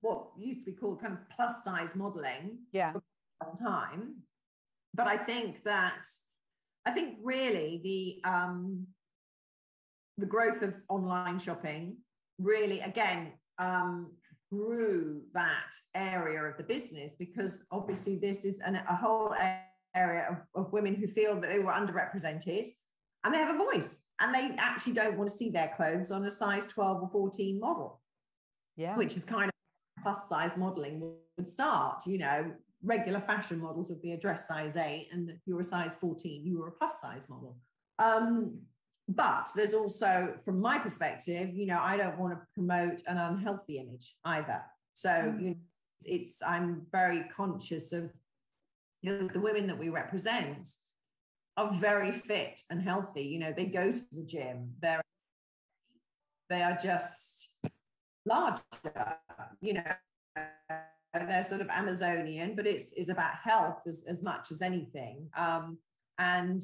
what used to be called kind of plus size modeling for a long time. But I think really the growth of online shopping really, again, grew that area of the business, because obviously this is a whole area of women who feel that they were underrepresented. And they have a voice, and they actually don't want to see their clothes on a size 12 or 14 model, which is kind of plus size modeling would start. You know, regular fashion models would be a dress size 8, and if you were a size 14, you were a plus size model. but there's also, from my perspective, I don't want to promote an unhealthy image either. So, I'm very conscious of, the women that we represent are very fit and healthy. They go to the gym. They are just larger, they're sort of Amazonian, but it's about health as much as anything. And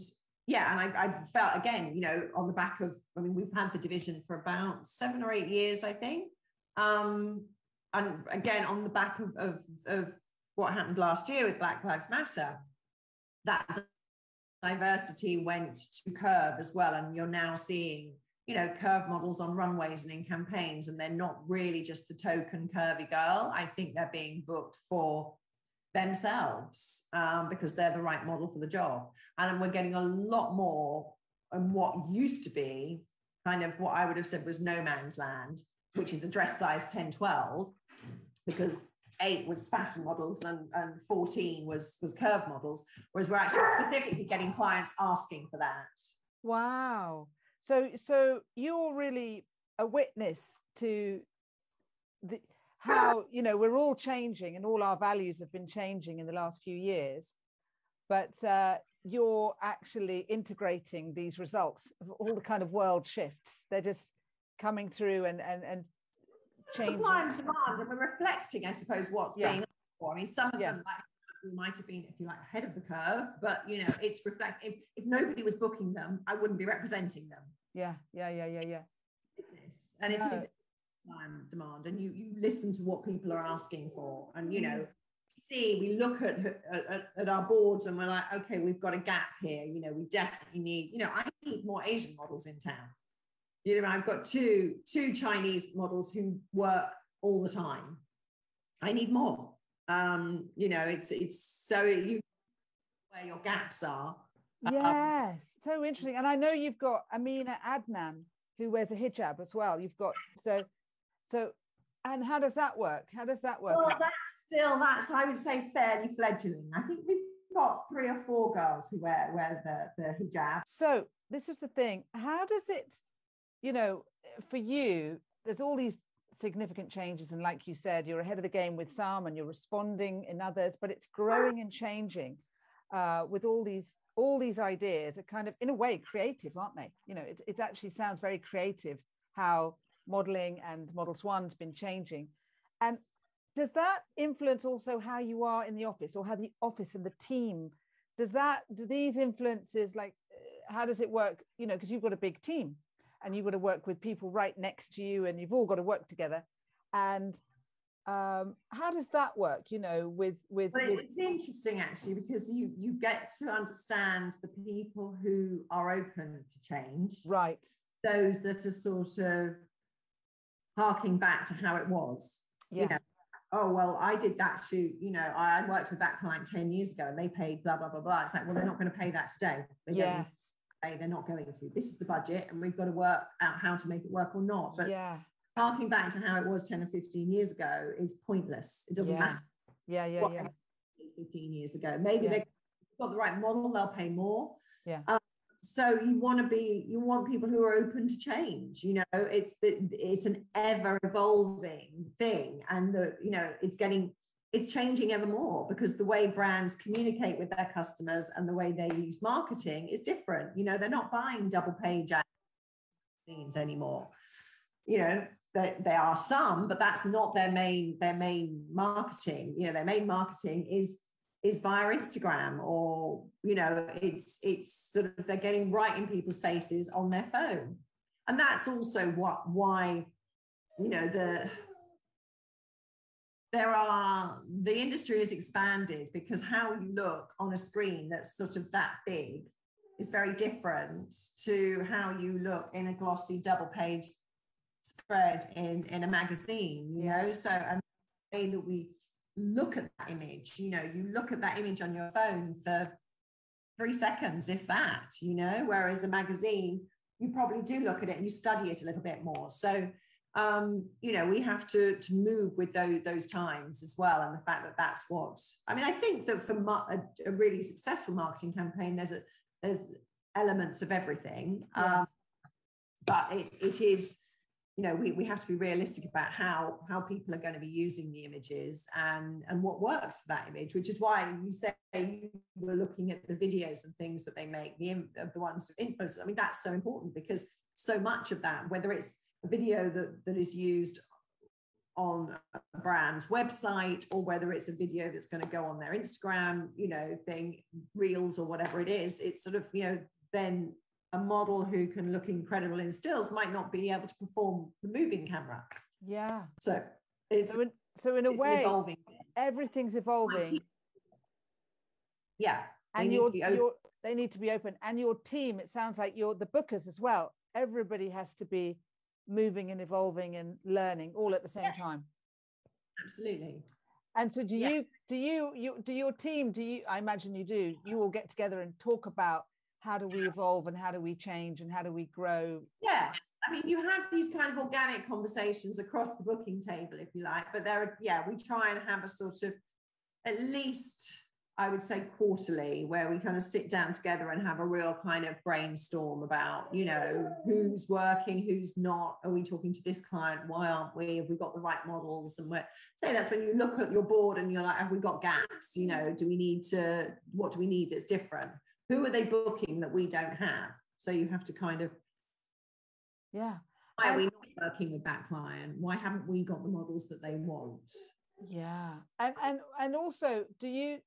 I felt, again, on the back of, we've had the division for about 7 or 8 years, I think. And again, on the back of what happened last year with Black Lives Matter, that diversity went to Curve as well. And you're now seeing, Curve models on runways and in campaigns, and they're not really just the token curvy girl. I think they're being booked for themselves because they're the right model for the job. And we're getting a lot more on what used to be kind of what I would have said was no man's land, which is a dress size 10, 12, because 8 was fashion models and 14 was curve models, whereas we're actually specifically getting clients asking for that. Wow. So you're really a witness to how, we're all changing and all our values have been changing in the last few years, but you're actually integrating these results of all the kind of world shifts. They're just coming through and changing. Supply and demand, and we're reflecting, I suppose, what's being asked for. Some of them, we might have been, if you like, ahead of the curve, but it's reflective. If nobody was booking them, I wouldn't be representing them. Yeah. And it's time demand, and you listen to what people are asking for, and we look at our boards and we're like, okay, we've got a gap here. We definitely need. I need more Asian models in town. I've got two Chinese models who work all the time. I need more. It's so where your gaps are. Yes, so interesting. And I know you've got Amina Adnan, who wears a hijab as well. You've got so, and how does that work? Well, that's I would say fairly fledgling. I think we've got 3 or 4 girls who wear the hijab. So this is the thing. How does it, for you, there's all these significant changes, and like you said, you're ahead of the game with some and you're responding in others, but it's growing and changing with all these ideas are kind of, in a way, creative, aren't they? It actually sounds very creative how modeling and Models One's been changing. And does that influence also how you are in the office, or how the office and the team, do these influences, like, how does it work? Because you've got a big team and you've got to work with people right next to you and you've all got to work together. And how does that work, with it's interesting, actually, because you get to understand the people who are open to change. Right. Those that are sort of harking back to how it was. Yeah. Oh, well, I did that shoot, I worked with that client 10 years ago and they paid blah, blah, blah, blah. It's like, well, they're not going to pay that today. They're not going to. This is the budget and we've got to work out how to make it work or not. But harking back to how it was 10 or 15 years ago is pointless. It doesn't matter. 15 years ago. Maybe they've got the right model, they'll pay more. So you want people who are open to change. It's an ever evolving thing, and it's changing ever more, because the way brands communicate with their customers and the way they use marketing is different. They're not buying double page magazines anymore. There are some, but that's not their main marketing. Their main marketing is via Instagram, or it's sort of, they're getting right in people's faces on their phone. And that's also why the industry has expanded, because how you look on a screen that's sort of that big is very different to how you look in a glossy double page spread in a magazine. So, and the way that we look at that image, you look at that image on your phone for 3 seconds, if that, whereas a magazine, you probably do look at it and you study it a little bit more. So we have to move with those times as well, and the fact that that's what I think that for a really successful marketing campaign, there's elements of everything. but it is, you know, we have to be realistic about how people are going to be using the images and what works for that image, which is why you say you were looking at the videos and things that they make, the ones of influencers. I mean, that's so important, because so much of that, whether it's a video that is used on a brand's website, or whether it's a video that's going to go on their Instagram, you know, thing, reels or whatever it is, it's sort of, you know, then a model who can look incredible in stills might not be able to perform the moving camera. Yeah. So it's so in a way, evolving. Everything's evolving. Yeah. And they need to be open. And your team, it sounds like you're the bookers as well. Everybody has to be moving and evolving and learning all at the same time. Absolutely. And so do your team, I imagine you all get together and talk about how do we evolve and how do we change and how do we grow? Yes. I mean, you have these kind of organic conversations across the booking table, if you like, but we try and have a sort of, at least I would say quarterly, where we kind of sit down together and have a real kind of brainstorm about, you know, who's working, who's not. Are we talking to this client? Why aren't we? Have we got the right models? And that's when you look at your board and you're like, have we got gaps? You know, what do we need that's different? Who are they booking that we don't have? So you have to kind of, why are we not working with that client? Why haven't we got the models that they want? Yeah. And also, do you,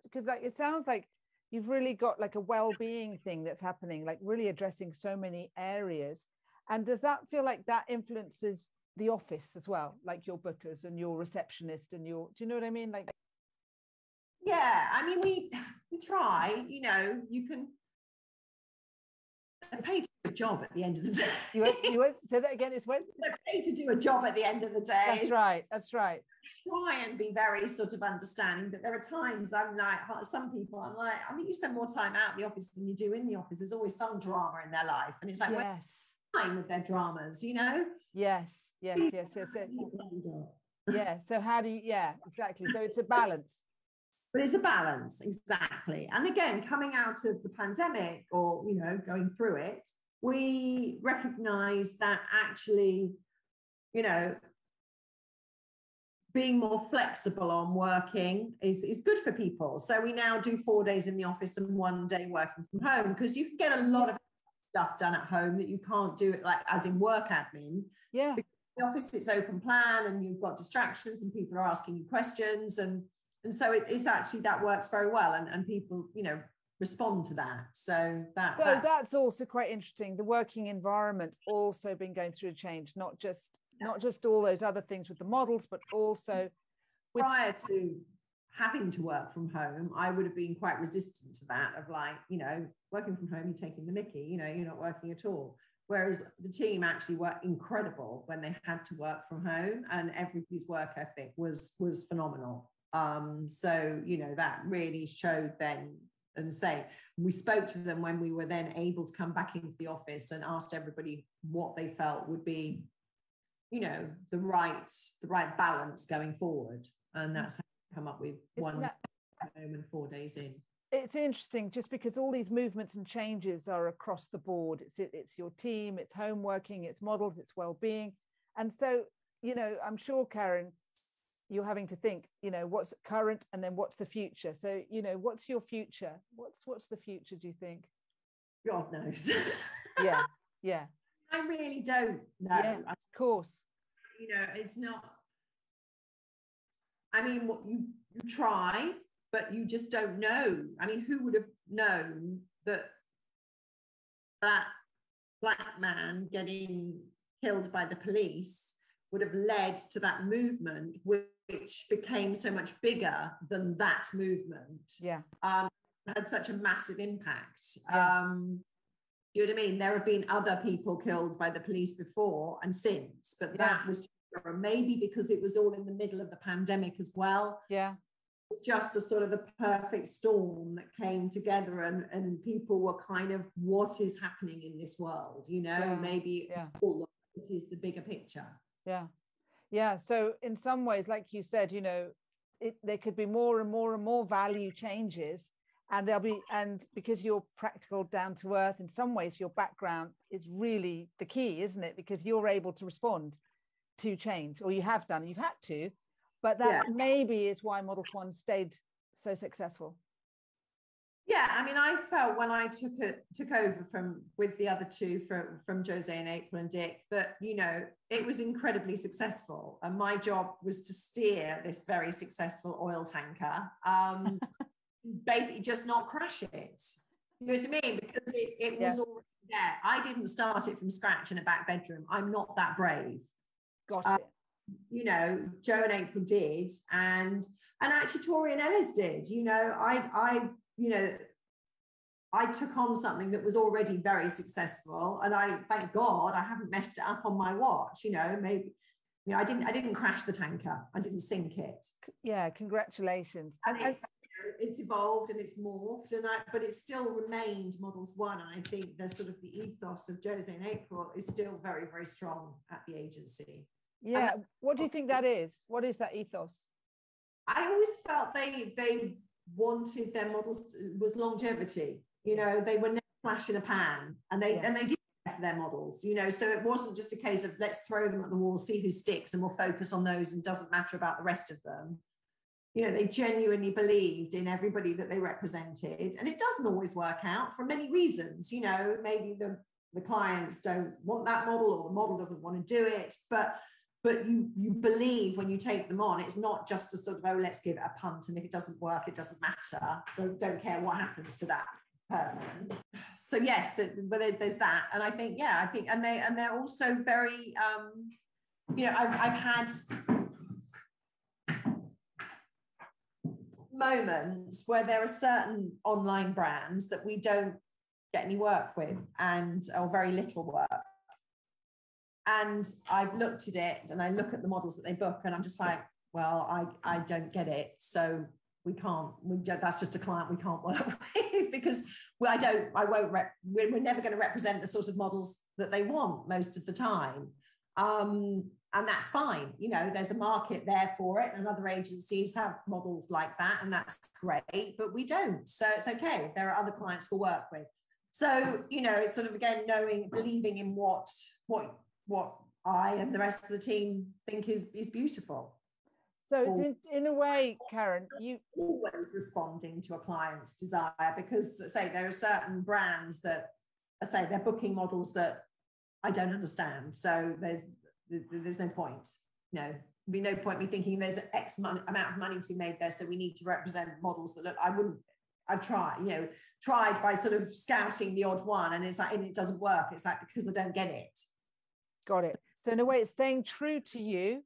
because like, it sounds like you've really got like a well-being thing that's happening, like really addressing so many areas. And does that feel like that influences the office as well, like your bookers and your receptionist and do you know what I mean? Like, yeah, I mean, we try, you know, you can pay to do a job at the end of the day. You won't say that again. It's when they're paid to do a job at the end of the day. That's right. Try and be very sort of understanding, but there are times I'm like, some people, I'm like, I think you spend more time out of the office than you do in the office. There's always some drama in their life, and it's like, yes, time with their dramas, you know. Yes. Yeah. So how do you? Yeah, exactly. So it's a balance. But it's a balance, exactly. And again, coming out of the pandemic, or, you know, going through it, we recognize that actually, you know, being more flexible on working is good for people. So we now do 4 days in the office and 1 day working from home, because you can get a lot of stuff done at home that you can't do it, like as in work admin. Yeah. Because in the office, it's open plan and you've got distractions and people are asking you questions. And so it's actually, that works very well, and people, you know, respond to that. So that's also quite interesting. The working environment also been going through a change, not just all those other things with the models, but also prior to having to work from home, I would have been quite resistant to that, of like, you know, working from home, you're taking the mickey, you know, you're not working at all. Whereas the team actually were incredible when they had to work from home, and everybody's work ethic was phenomenal. So, you know, that really showed then. And say, we spoke to them when we were then able to come back into the office and asked everybody what they felt would be, you know, the right balance going forward. And that's how we come up with 1 day home and 4 days in. It's interesting, just because all these movements and changes are across the board. It's your team, it's home working, it's models, it's well-being. And so, you know, I'm sure, Karen, you're having to think, you know, what's current and then what's the future. So, you know, what's your future? What's the future, do you think? God knows. Yeah. I really don't know. Yeah, of course. You know, it's not, I mean, what you try, but you just don't know. I mean, who would have known that black man getting killed by the police would have led to that movement, which became so much bigger than that movement. Yeah. Had such a massive impact. Yeah. You know what I mean? There have been other people killed by the police before and since, but that was maybe because it was all in the middle of the pandemic as well. Yeah. It's just a sort of a perfect storm that came together, and people were kind of, what is happening in this world? You know, maybe all it is the bigger picture. Yeah. So in some ways, like you said, you know, there could be more and more and more value changes, And because you're practical, down to earth, in some ways your background is really the key, isn't it? Because you're able to respond to change, or you have done, you've had to, but that maybe is why Models One stayed so successful. Yeah, I mean, I felt when I took over with the other two from Jose and April and Dick, that, you know, it was incredibly successful, and my job was to steer this very successful oil tanker, basically just not crash it. You know what I mean? Because it was already there. I didn't start it from scratch in a back bedroom. I'm not that brave. Got it. You know, Joe and April did, and actually Tori and Ellis did. You know, I took on something that was already very successful, and I thank God I haven't messed it up on my watch. You know, maybe, you know, I didn't crash the tanker. I didn't sink it. Yeah, congratulations. And it's evolved and it's morphed, but it's still remained Models One. And I think the sort of the ethos of Jose and April is still very, very strong at the agency. Yeah. What do you think that is? What is that ethos? I always felt they wanted their models was longevity. You know, they were never flash in a pan, and they did for their models. You know, so it wasn't just a case of let's throw them at the wall, see who sticks, and we'll focus on those, and doesn't matter about the rest of them. You know, they genuinely believed in everybody that they represented, and it doesn't always work out for many reasons. You know, maybe the clients don't want that model, or the model doesn't want to do it, but you believe when you take them on, it's not just a sort of, oh, let's give it a punt, and if it doesn't work, it doesn't matter. Don't care what happens to that person. So yes, but there's that, and I think and they're also very you know, I've had moments where there are certain online brands that we don't get any work with, or very little work. And I've looked at it, and I look at the models that they book, and I'm just like, well, I don't get it. So we don't, that's just a client we can't work with, because we're never going to represent the sort of models that they want most of the time. And that's fine. You know, there's a market there for it, and other agencies have models like that, and that's great, but we don't. So it's okay. There are other clients we'll work with. So, you know, it's sort of, again, believing in what I and the rest of the team think is beautiful. So it's in a way, Karen, you always responding to a client's desire, because say there are certain brands that I say they're booking models that I don't understand. So there's no point. You know, there'd be no point me thinking there's an X amount of money to be made there, so we need to represent models that look. I've tried by sort of scouting the odd one, and it's like, and it doesn't work. It's like, because I don't get it. Got it. So in a way, it's staying true to you.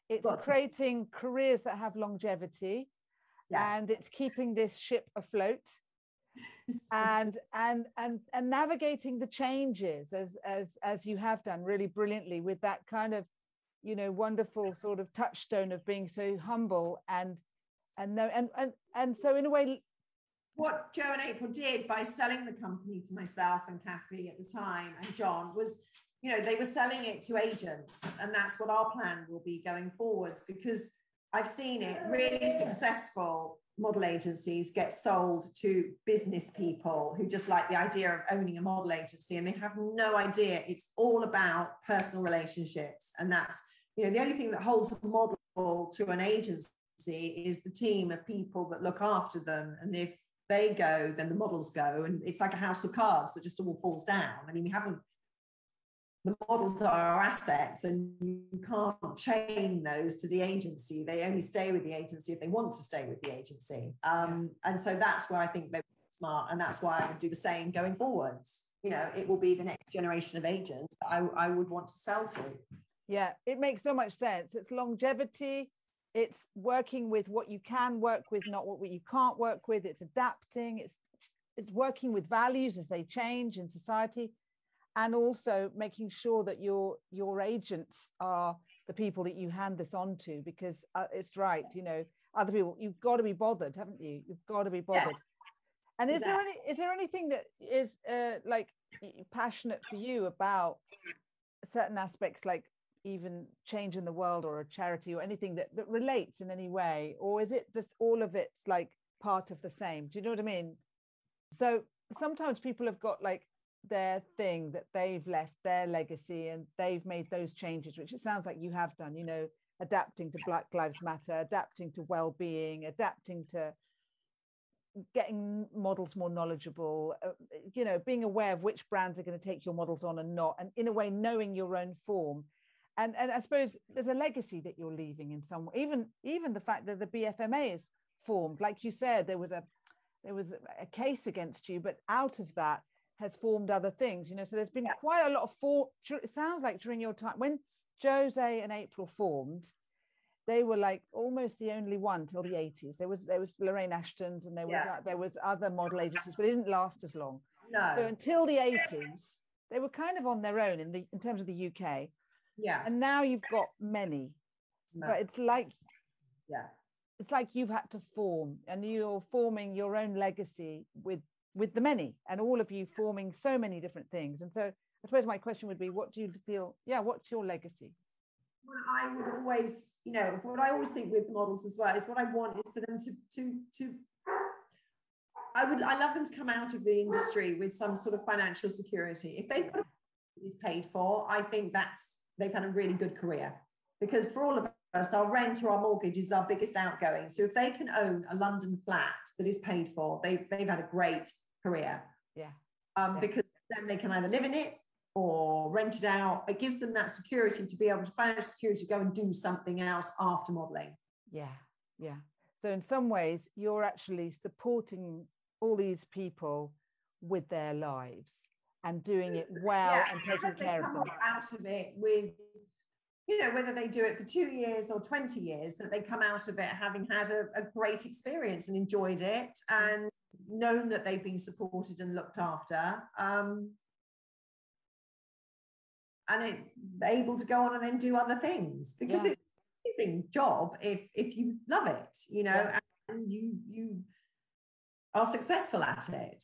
It's creating careers that have longevity, and it's keeping this ship afloat, and navigating the changes as you have done really brilliantly, with that kind of, you know, wonderful sort of touchstone of being so humble and so in a way, what Joe and April did by selling the company to myself and Kathy at the time and John was, you know, they were selling it to agents, and that's what our plan will be going forwards, because I've seen it, really successful model agencies get sold to business people who just like the idea of owning a model agency, and they have no idea it's all about personal relationships. And that's, you know, the only thing that holds a model to an agency is the team of people that look after them, and if they go, then the models go, and it's like a house of cards that just all falls down. I mean, the models are our assets, and you can't chain those to the agency. They only stay with the agency if they want to stay with the agency. And so that's where I think they're smart, and that's why I would do the same going forwards. You know, it will be the next generation of agents that I would want to sell to. Yeah, it makes so much sense. It's longevity. It's working with what you can work with, not what you can't work with. It's adapting. It's working with values as they change in society, and also making sure that your agents are the people that you hand this on to, because it's right, you know, other people, you've got to be bothered, haven't you? You've got to be bothered. Yes. And is there anything that is like passionate for you about certain aspects, like even change in the world or a charity or anything that relates in any way? Or is it just all of it's like part of the same. Do you know what I mean? So sometimes people have got like their thing that they've left, their legacy, and they've made those changes, which it sounds like you have done, you know, adapting to Black Lives Matter, adapting to well-being, adapting to getting models more knowledgeable, you know, being aware of which brands are going to take your models on and not, and in a way knowing your own form. And I suppose there's a legacy that you're leaving in some way. Even the fact that the BFMA is formed, like you said, there was a case against you, but out of that has formed other things, you know. So there's been quite a lot of it sounds like during your time when Jose and April formed, they were like almost the only one till the 80s. There was Lorraine Ashton's, and there was other model agencies, but it didn't last as long. No. So until the 80s, they were kind of on their own in terms of the UK. Yeah. And now you've got many. No. But it's like it's like you've had to form, and you're forming your own legacy with the many, and all of you forming so many different things. And so I suppose my question would be, what do you feel, what's your legacy? Well, I would always, you know, what I always think with models as well is what I want is for them to I love them to come out of the industry with some sort of financial security. If they've got is paid for, I think they've had a really good career, because for all of us, our rent or our mortgage is our biggest outgoing. So if they can own a London flat that is paid for, they've had a great career. Because then they can either live in it or rent it out. It gives them that security to be able to, financial security, to go and do something else after modeling. Yeah. So in some ways, you're actually supporting all these people with their lives and doing it well and taking care of them. Out of it with, you know, whether they do it for 2 years or 20 years, that they come out of it having had a great experience and enjoyed it and known that they've been supported and looked after. And able to go on and then do other things, because it's an amazing job if you love it, you know, and you are successful at it.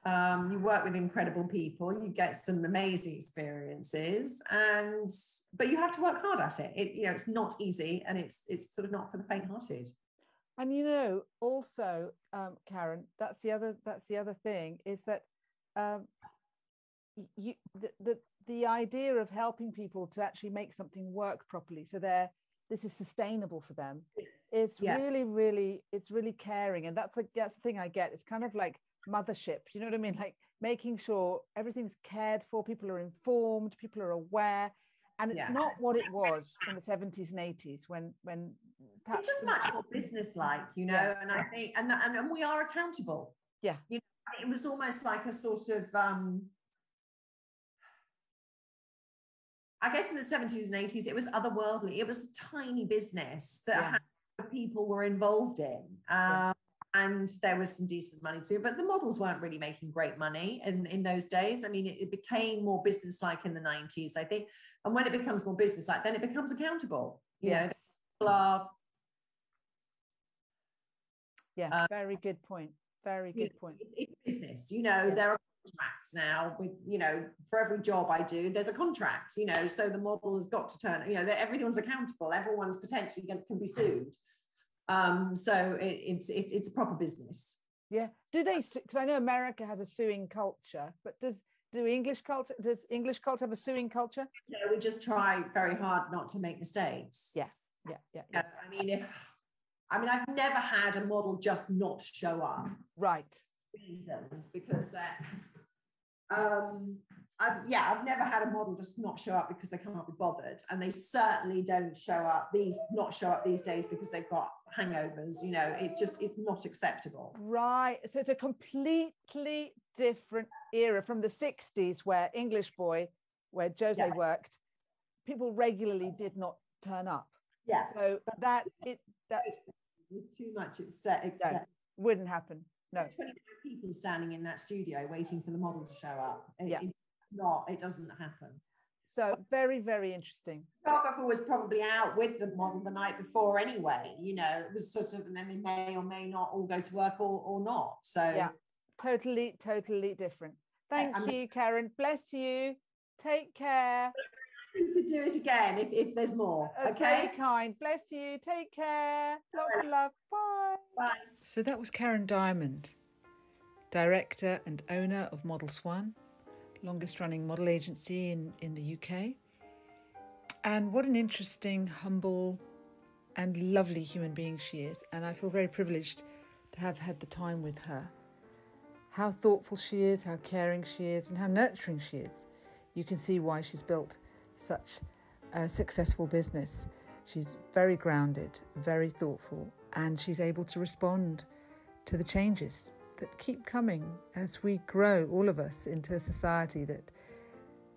You work with incredible people, you get some amazing experiences, but you have to work hard at it. You know, it's not easy, and it's sort of not for the faint-hearted. And you know, also, Karen, that's the other thing, is that the idea of helping people to actually make something work properly, so this is sustainable for them. It's really caring, and that's the thing I get. It's kind of like mothership, you know what I mean? Like making sure everything's cared for, people are informed, people are aware, and it's not what it was in the 70s and 80s when it's just much more business-like, you know. And I think and we are accountable. You know, it was almost like a sort of I guess in the 70s and 80s, it was otherworldly. It was a tiny business that people were involved in. And there was some decent money to do, but the models weren't really making great money in those days. I mean, it became more business-like in the 90s, I think. And when it becomes more business-like, then it becomes accountable. You know, people are... very good point. Very good point. It's business, you know, there are contracts now with, you know, for every job I do, there's a contract, you know, so the model has got to turn, you know, everyone's accountable, everyone's potentially can be sued. So it's a proper business. Do they, because I know America has a suing culture, but does English culture have a suing culture? No, we just try very hard not to make mistakes. I mean, I've never had a model just not show up. Right. Reason, because I've never had a model just not show up because they can't be bothered, and they certainly don't not show up these days because they've got hangovers. You know, it's not acceptable. Right. So it's a completely different era from the 60s, where English Boy, where Jose worked, people regularly did not turn up. So that was too much extent. Wouldn't happen. No. There's 25 people standing in that studio waiting for the model to show up. It doesn't happen. So very, very interesting. The photographer was probably out with the model the night before anyway, you know, it was sort of, and then they may or may not all go to work or not. So totally different. Thank you, Karen. Bless you. Take care. to do it again if there's more. That's okay. Very kind. Bless you. Take care. Lots of love. Bye. Bye. So that was Karen Diamond, director and owner of Model Swan, longest running model agency in the UK. And what an interesting, humble and lovely human being she is. And I feel very privileged to have had the time with her. How thoughtful she is, how caring she is, and how nurturing she is. You can see why she's built such a successful business. She's very grounded, very thoughtful, and she's able to respond to the changes that keep coming as we grow, all of us, into a society that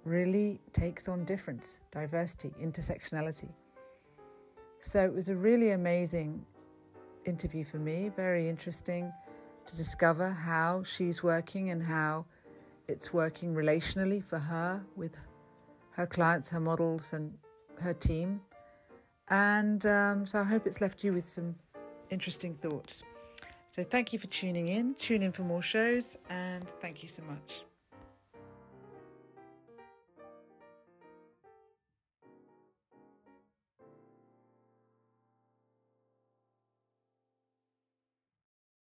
really takes on difference, diversity, intersectionality. So it was a really amazing interview for me, very interesting to discover how she's working and how it's working relationally for her with her clients, her models and her team. And so I hope it's left you with some interesting thoughts. So thank you for tuning in. Tune in for more shows, and thank you so much.